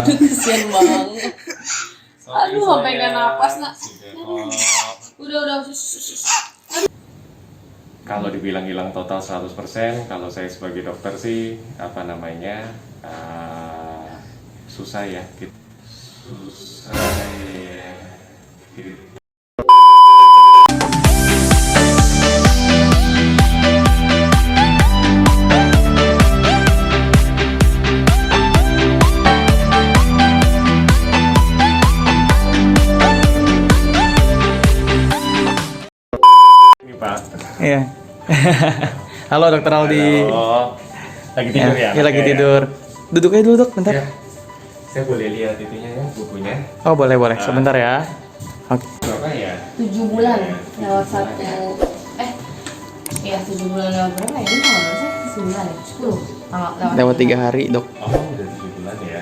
Aduh, kesian banget. Aduh, sampai nggak napas nak. Udah. Kalau dibilang hilang total 100%, kalau saya sebagai dokter sih apa namanya susah ya. Susah ya. Ini Pak. Iya. Halo Dokter Aldi. Halo. Lagi tidur ya? Iya lagi tidur. Duduk aja dulu dok, bentar. Ya. Saya boleh lihat itunya ya, bukunya. Oh boleh sebentar ya. Oke. Berapa ya? 7 bulan lewat satu. Iya 7 bulan lewat berapa ya? Ini tanggal berapa sih? 9 ya? 10 tanggal Lewat 3 hari dok. Oh udah 7 bulan ya.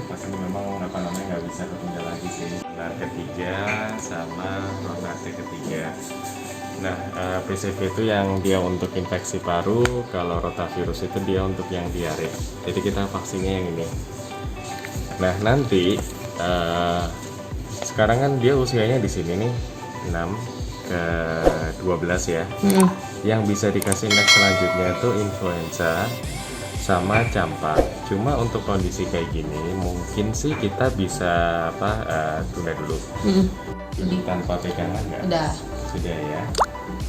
Pas ini memang apa namanya nggak bisa ketunda lagi sih. Pilar ketiga sama rotasi ketiga. Nah, PCV itu yang dia untuk infeksi paru, kalau rotavirus itu dia untuk yang diare. Jadi kita vaksinnya yang ini. Nah, nanti sekarang kan dia usianya di sini nih 6 ke 12 ya. Yang bisa dikasih next selanjutnya itu influenza sama campak. Cuma untuk kondisi kayak gini mungkin sih kita bisa tunda dulu. Jadi tanpa pegangan nggak? Udah. Sudah ya.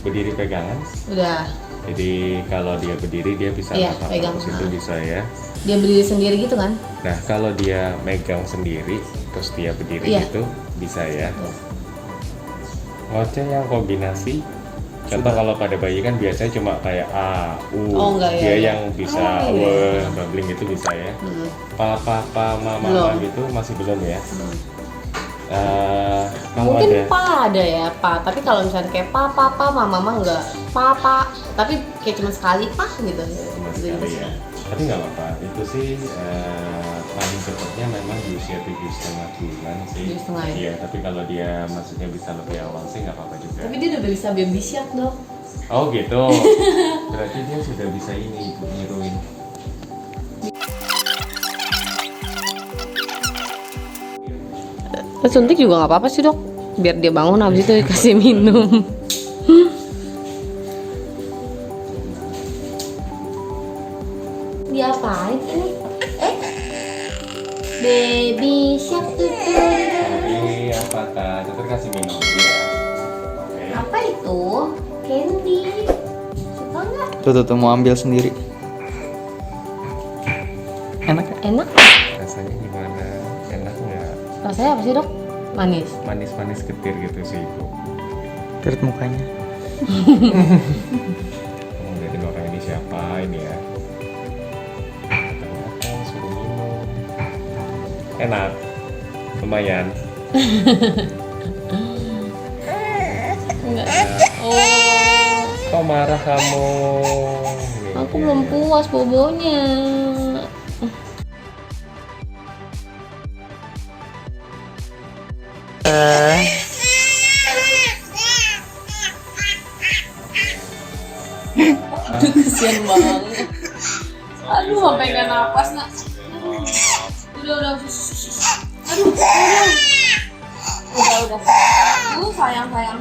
Berdiri pegangan? Udah. Jadi kalau dia berdiri dia bisa pegang. itu bisa ya. Dia berdiri sendiri gitu kan? Nah kalau dia megang sendiri terus dia berdiri gitu bisa ya. Ngoceh yang kombinasi. Contoh kalau pada bayi kan biasanya cuma kayak A, U. Dia yang bisa babbling itu bisa ya. Papa, mama gitu masih belum ya. Kalau mungkin ada ya pa, tapi kalau misalnya kayak papa, mama enggak papa, tapi kayak cuma sekali gitu. Cuma sekali ya. Tapi nggak apa-apa. Itu sih paling cepatnya memang di usia 7,5 bulan sih. 7,5 ya? Iya. Tapi kalau dia maksudnya bisa lebih awal sih nggak apa-apa juga. Tapi dia udah bisa baby shark dok. Oh gitu. Berarti dia sudah bisa ini ibu niruin. Suntik juga nggak apa-apa sih dok, biar dia bangun habis itu dikasih minum. Diapain ini? Baby shark itu. Jadi apa kak? Dokter kasih minum dulu ya. Oke. Apa itu? Candy. Suka nggak? Tuh mau ambil sendiri. Enak ya? Enak. Rasanya gimana? Enak nggak? Rasanya apa sih dok? Manis. Manis getir gitu sih ibu. Lihat mukanya. Ngeliatin orang ini siapa ini ya? Ternyata suruh minum. Enak, lumayan. Enggak. Oh. Kok marah kamu? Aku belum puas bobonya. Aduh, kesian banget. Aduh, sampai nggak napas nak. Udah. Aduh. Udah. Sayang. Udah.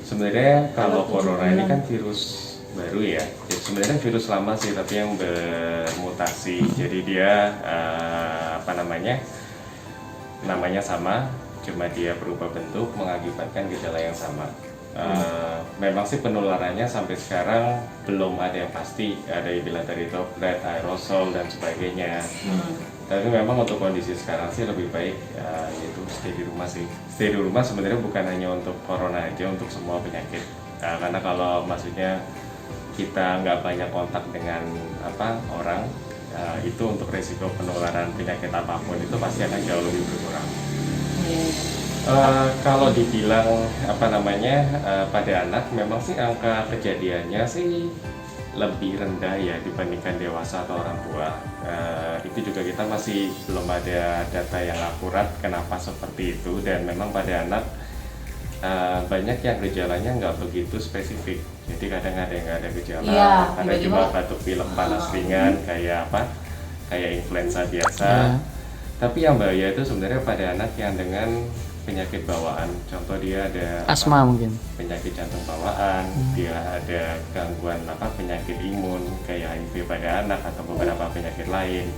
Sebenarnya kalau corona ini kan virus baru ya. Jadi sebenarnya virus lama sih, tapi yang bermutasi. Jadi dia namanya sama, cuma dia berubah bentuk mengakibatkan gejala yang sama. Memang sih penularannya sampai sekarang belum ada yang pasti. Ada yang bilang dari droplet, aerosol dan sebagainya. Tapi memang untuk kondisi sekarang sih lebih baik yaitu stay di rumah sih. Stay di rumah sebenarnya bukan hanya untuk corona aja, untuk semua penyakit. Karena kalau maksudnya kita nggak banyak kontak dengan orang, itu untuk resiko penularan penyakit apapun itu pasti akan jauh lebih berkurang. Kalau dibilang pada anak memang sih angka kejadiannya sih lebih rendah ya dibandingkan dewasa atau orang tua. Itu juga kita masih belum ada data yang akurat kenapa seperti itu, dan memang pada anak banyak yang gejalanya nggak begitu spesifik. Jadi kadang ada yang nggak ada gejala, Iya, ada tiba-tiba. cuma batuk pilek panas ringan kayak apa? Kayak influenza biasa. Ya. Tapi yang bahaya itu sebenarnya pada anak yang dengan penyakit bawaan. Contoh dia ada Asma mungkin. penyakit jantung bawaan, dia ada gangguan penyakit imun kayak HIV pada anak atau beberapa penyakit lain.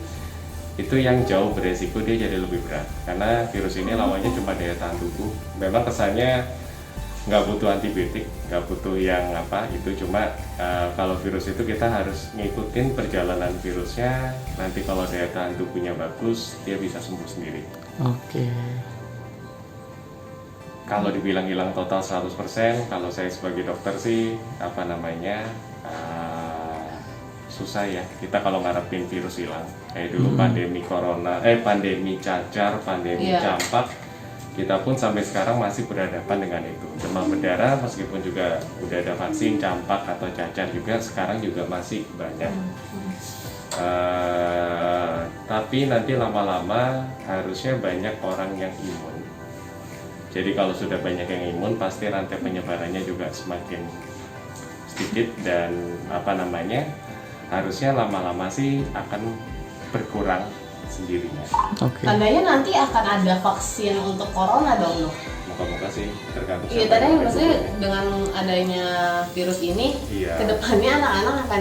Itu yang jauh beresiko dia jadi lebih berat karena virus ini lawannya cuma daya tahan tubuh. Memang kesannya nggak butuh antibiotik, nggak butuh yang itu cuma kalau virus itu kita harus ngikutin perjalanan virusnya. Nanti kalau daya tahan tubuhnya bagus, dia bisa sembuh sendiri. Oke. Kalau dibilang hilang total 100%, kalau saya sebagai dokter sih susah ya. Kita kalau ngarepin virus hilang, kayak dulu pandemi corona, pandemi cacar, pandemi campak, kita pun sampai sekarang masih berhadapan dengan itu. Demam berdarah meskipun juga udah ada vaksin campak atau cacar juga sekarang juga masih banyak. Tapi nanti lama-lama harusnya banyak orang yang imun. Jadi kalau sudah banyak yang imun, pasti rantai penyebarannya juga semakin sedikit dan harusnya lama-lama sih akan berkurang sendirinya. Oke. Tandanya nanti akan ada vaksin untuk corona dong, Dok? Moga-moga sih tergantung. Iya, tadi maksudnya dengan adanya virus ini, Iya. kedepannya anak-anak akan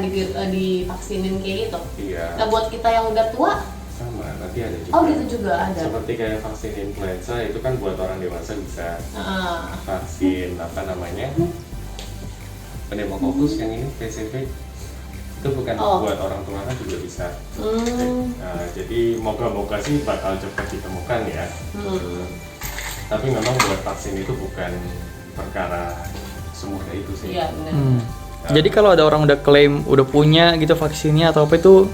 divaksinin kayak gitu. Iya. Nah, buat kita yang udah tua, Sama, nanti ada juga. oh gitu juga ada. Seperti kayak vaksin influenza itu kan buat orang dewasa bisa. Vaksin pneumococcus yang ini PCV itu bukan buat orang tua kan juga bisa. Jadi moga-moga sih bakal cepat ditemukan ya. Tapi memang buat vaksin itu bukan perkara semudah itu sih. Iya, benar. Jadi kalau ada orang udah klaim udah punya gitu vaksinnya atau apa itu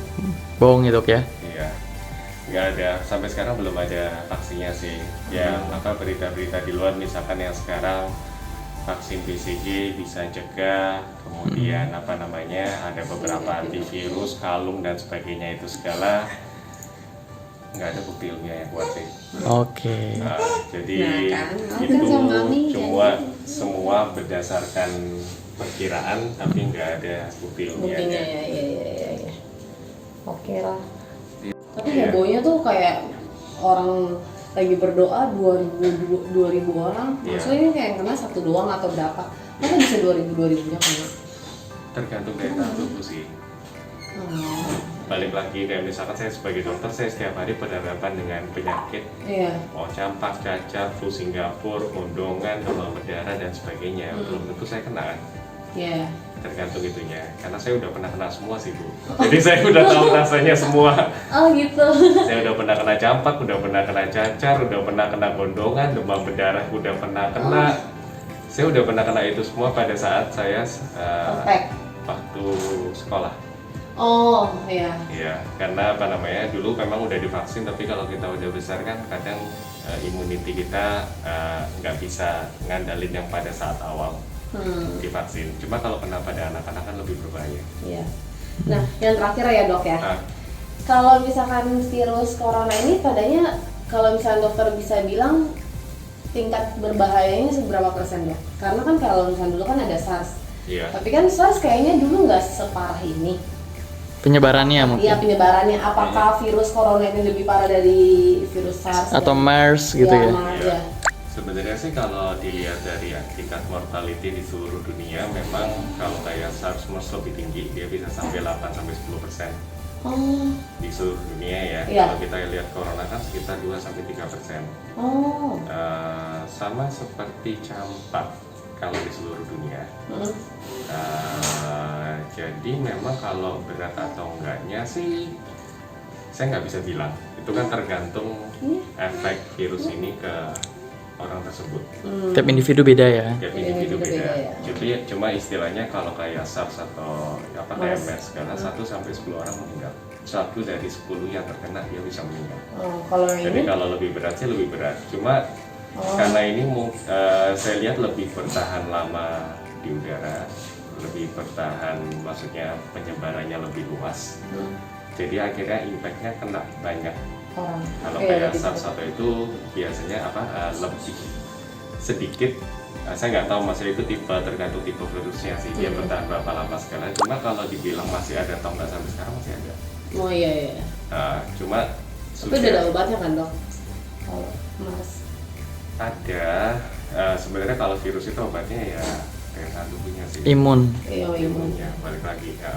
bohong ya, Dok ya? Iya, nggak ada, sampai sekarang belum ada vaksinnya sih. Yang berita-berita di luar misalkan yang sekarang vaksin BCG bisa cegah, kemudian ada beberapa antivirus, kalung dan sebagainya, itu segala nggak ada bukti ilmiah yang kuat sih. Oke. Jadi Nah, kan, itu sama Mami, semua berdasarkan perkiraan tapi nggak ada bukti Buktinya ilmiahnya. ya. Oke lah. Tapi Iya. hebohnya tuh kayak orang lagi berdoa 2000 orang. Iya. Maksudnya ini kayak yang kena satu doang atau berapa? Masa bisa 2000-nya kena? Tergantung daya tahan tubuh sih. Balik lagi kayak misalkan saya sebagai dokter, saya setiap hari berhadapan dengan penyakit Iya. campak, cacar, flu Singapura, kondongan, demam berdarah dan sebagainya. Belum tentu saya kena kan? Iya. Tergantung itunya, karena saya udah pernah kena semua sih Bu. Jadi saya udah tahu rasanya semua. Oh gitu. Saya udah pernah kena campak, udah pernah kena cacar, udah pernah kena kondongan, demam berdarah, udah pernah kena. Saya udah pernah kena itu semua pada saat saya waktu sekolah. Oh iya. Iya, karena dulu memang udah divaksin, tapi kalau kita udah besar kan kadang immunity kita nggak bisa ngandalin yang pada saat awal divaksin. Cuma kalau kena pada anak-anak kan lebih berbahaya. Iya. Nah, yang terakhir ya Dok ya. Kalau misalkan virus corona ini padanya, kalau misalnya dokter bisa bilang tingkat berbahayanya seberapa persen Dok? Karena kan kalau misalnya dulu kan ada SARS. Iya. Tapi kan SARS kayaknya dulu nggak separah ini. Penyebarannya mungkin. Iya, penyebarannya. Apakah virus corona ini lebih parah dari virus SARS? Atau MERS gitu ya? Iya. Sebenarnya sih kalau dilihat dari tingkat mortality di seluruh dunia, memang kalau kayak SARS MERS lebih tinggi, dia bisa sampai 8-10% di seluruh dunia ya. Iya. Kalau kita lihat corona kan sekitar 2-3%. Sama seperti campak kalau di seluruh dunia. Jadi memang kalau berat atau enggaknya sih saya nggak bisa bilang. Itu kan tergantung efek virus ini ke orang tersebut. Tiap individu beda ya. Tiap individu beda. ya. Jadi cuma istilahnya kalau kayak SARS atau kayak MERS, karena 1-10 orang meninggal. 1 dari 10 yang terkena dia bisa meninggal. Kalau Jadi ini kalau lebih berat sih lebih berat. Cuma karena ini saya lihat lebih bertahan lama di udara, lebih lebih bertahan, maksudnya penyebarannya lebih luas. Jadi akhirnya impactnya kena banyak. Orang. Kalau Iya, kayak lebih SARS satu itu biasanya lebih sedikit. Saya nggak tahu masalah itu tergantung tipe virusnya sih, dia bertahan berapa lama sekarang. Cuma kalau dibilang masih ada atau nggak sampai sekarang masih ada. Oh iya iya. Cuma Tapi udah ada obatnya kan dok? Kalau Mas. ada. Sebenarnya kalau virus itu obatnya ya daya tahan tubuhnya sih. Imun. Iya imun. Imunnya balik lagi. Gitu.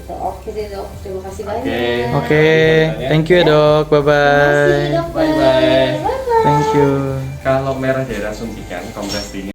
Oke deh dok. Terima kasih Oke. banyak. Oke, thank you ya dok. Bye Terima kasih bye. dokter. Bye-bye. Bye-bye. Thank you. Kalau merah daerah suntikan kompres dingin